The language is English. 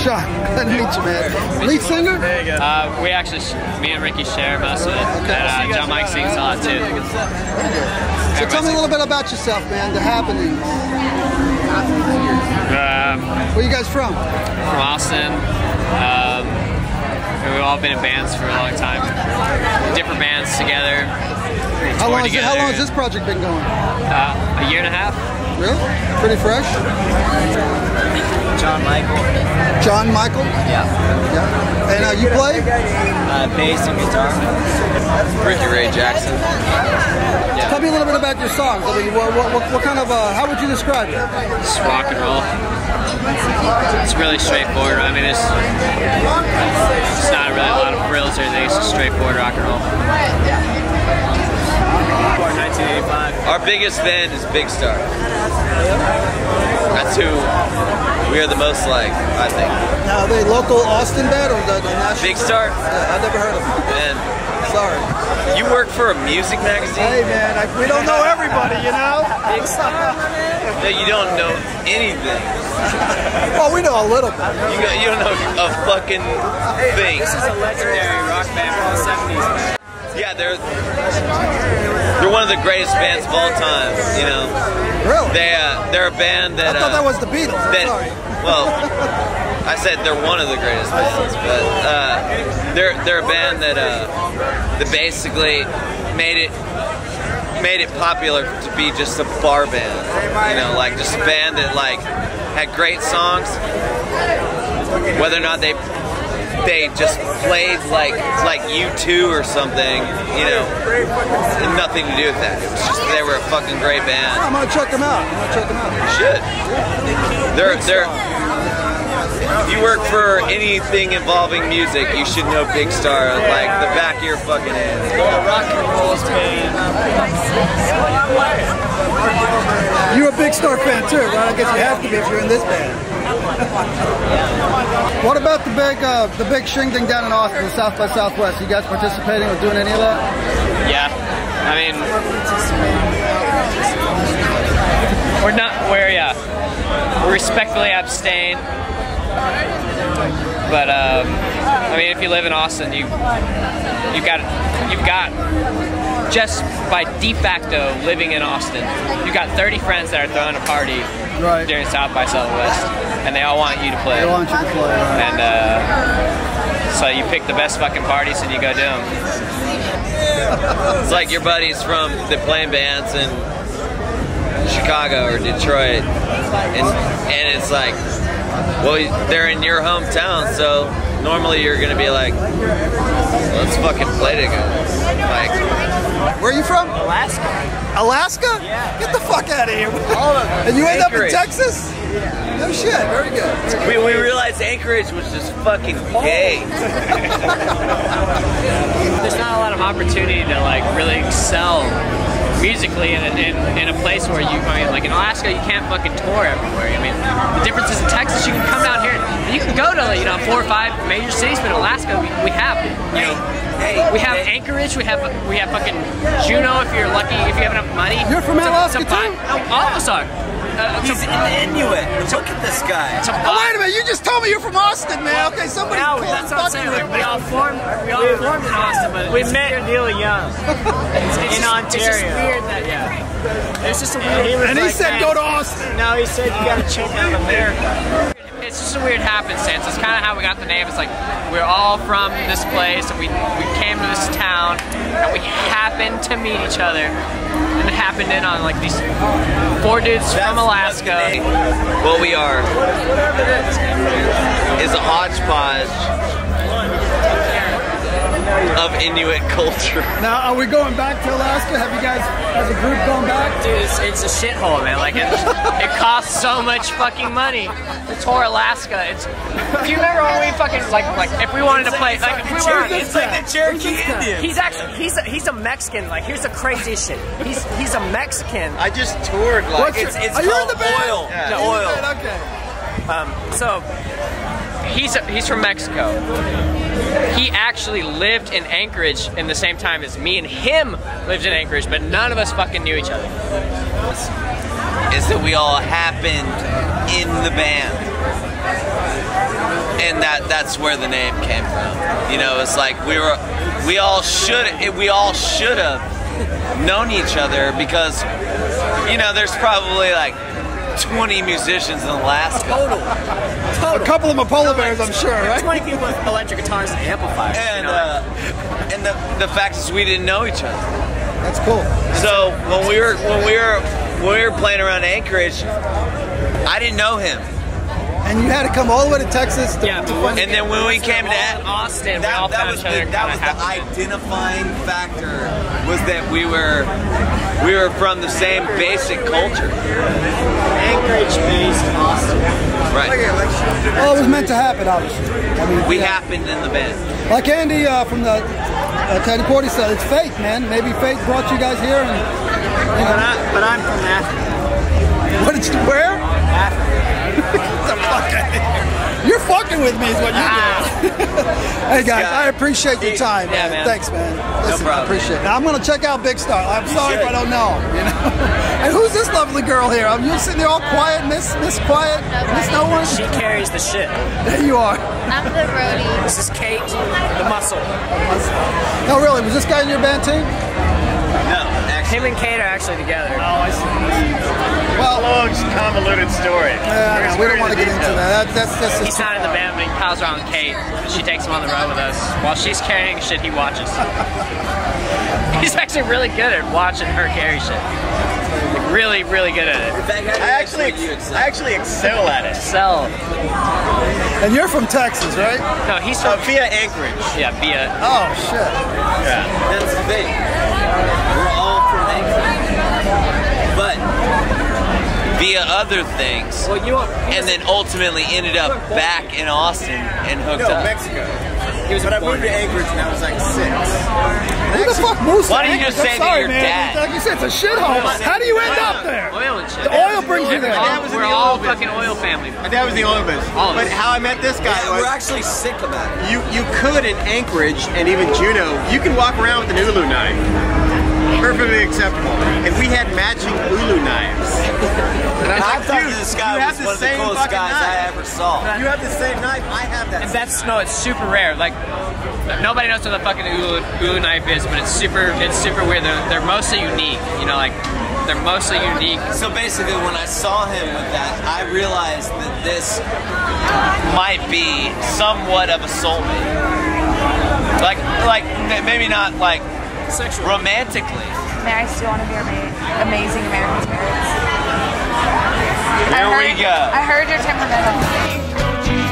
Sean, glad to meet you, man. Lead singer? We actually, me and Ricky share most of it. Okay. And John Mike sings a lot too. So tell me a little bit about yourself, man, the happenings. Where you guys from? From Austin. We've all been in bands for a long time. Different bands together. How long has this project been going? A year and a half. Really? Pretty fresh? John Michael. John Michael? Yeah. Yeah. And you play? Bass and guitar. Ricky Ray Jackson. Yeah. Tell me a little bit about your songs. I mean, what kind of, how would you describe it? It's rock and roll. It's really straightforward. I mean, it's not really a lot of frills or anything. It's just straightforward rock and roll. 1985. Our biggest band is Big Star. That's who we are the most like, I think. Now, are they local Austin band or the national? Big Star? Yeah, I've never heard of them. Man. Sorry. You work for a music magazine? Hey man, we don't know everybody, you know? Big Star? No, you don't know anything. Well, we know a little bit. You don't know a fucking thing. This is a legendary rock band from the 70s. Yeah, they're one of the greatest bands of all time, you know? Really? They're a band that... I thought that was the Beatles. Sorry. Well, I said they're one of the greatest bands, but they're a band that basically made it popular to be just a bar band, you know, like just a band that like had great songs. Whether or not they just played like U2 or something, you know, had nothing to do with that. It was just they were a fucking great band. I'm gonna check them out. You should. They're. If you work for anything involving music, you should know Big Star like the back of your fucking hand. Rock and roll band. You're a Big Star fan too, right? I guess you have to be if you're in this band. What about the big shindig down in Austin, South by Southwest? You guys participating or doing any of that? Yeah, I mean, we respectfully abstain. But I mean, if you live in Austin, you've got just by de facto living in Austin, you've got 30 friends that are throwing a party during South by Southwest, and they all want you to play. They want you to play, right. And so you pick the best fucking parties and you go do them. It's like your buddies that play in bands in Chicago or Detroit, and it's like, well, they're in your hometown, so normally you're gonna be like, let's fucking play together. Like, where are you from? Alaska. Alaska? Yeah. Get the fuck out of here. all of And you end up in Anchorage. Texas? Yeah. No shit, very good. We realized Anchorage was just fucking gay. There's not a lot of opportunity to like really excel musically in a place where I mean, like in Alaska, you can't fucking tour everywhere. I mean, the difference is in Texas, you can come down here and you can go to, you know, 4 or 5 major cities, but in Alaska, we have, you know, we have Anchorage, we have fucking Juneau if you're lucky, if you have enough money. You're from Alaska too? No, all of us are. He's an Inuit. Look at this guy. Oh, wait a minute, you just told me you're from Austin, man. Okay, somebody That's what I'm saying. We all formed in Austin, but we met really young in Ontario. It's just weird that, it's just a weird. And he said go to Austin. No, he said you gotta check out America. It's just a weird happenstance. It's kind of how we got the name. It's like we're all from this place, and we came to this town, and we happened to meet each other, and it happened in on like these 4 dudes from Alaska. What we are is a hodgepodge of Inuit culture. Now, are we going back to Alaska? Have you guys, as a group, gone back? Dude, it's a shithole, man. Like, it costs so much fucking money to tour Alaska. Do you remember when we fucking, like if we wanted to play, like, if we were, it's like the Cherokee Indians. He's actually, he's a Mexican. Like, here's the craziest shit. He's a Mexican. I just toured, like, it's called oil. Yeah. The oil. Okay. So, he's from Mexico. He actually lived in Anchorage in the same time as me and him lived in Anchorage, but none of us fucking knew each other. Is that we all happened in the band. and that's where the name came from. You know, it's like we all should have known each other because, you know, there's probably like 20 musicians in Alaska. Total. A couple of them are polar bears, I'm sure, right? 20 people with electric guitars and amplifiers. And the fact is we didn't know each other. That's cool. So when we were playing around Anchorage, I didn't know him. And you had to come all the way to Texas to Yeah, find and then when we came to Austin, that we all was found each other. the identifying factor, was that we were from the same basic culture. Anchorage-based Austin. Right. well, it was meant to happen, obviously. I mean, We happened in the band. like Andy from the Teddy Porty said, it's fate, man. Maybe fate brought you guys here. And you know, But I'm from Africa. what did you where? You're fucking with me is what you do. Hey guys, I appreciate your time, Yeah, man. man. Thanks, man. Listen, I problem. appreciate it. Now, I'm gonna check out Big Star. I'm sorry if should. I don't know. You know. And who's this lovely girl here? You're sitting there all quiet, Miss Quiet, Miss No One. She carries the shit. There you are. I'm the roadie. This is Kate, the muscle. No, really, was this guy in your band too? No, actually. Him and Kate are actually together. Oh, I see. Well, Long, convoluted story. yeah, we don't want to get into that. That's He's just. not in the band, but he pals around with Kate. She takes him on the road with us. While she's carrying shit, he watches. He's actually really good at watching her carry shit. Like, really, really good at it. I actually excel at it. So, And you're from Texas, right? no, he's from Via Anchorage. yeah, via. Oh shit. Yeah. That's the thing. We're all from Anchorage. But via other things, Well, you and then ultimately ended up back in Austin and hooked No, up. Mexico. He was But I born moved to there. Anchorage when I was like 6. Who the fuck moves? Why to don't you Anchorage? just say I'm that sorry, your man. dad- Like you said, it's a shithole. How do you end up there? Oil and shit. The oil brings you there. We're all fucking oil family. My dad was the oil business. All of But us. how I met this guy Yeah, we're was actually sick about it. you could in Anchorage and even Juneau, you can walk around with an ulu knife. Perfectly acceptable. And we had matching ulu knives. And I was I like, thought dude, this you guy have was the one of the same coolest fucking guys knife. I ever saw. You have the same knife. I have that. And that's it's super rare. Like nobody knows what the fucking ulu knife is, but it's super weird. They're mostly unique. You know, like they're mostly unique. So basically, when I saw him with that, I realized that this might be somewhat of a soulmate. Like maybe not like Sexual. romantically. May I still want to be amazing American spirits? Here we go. I heard your temperamental.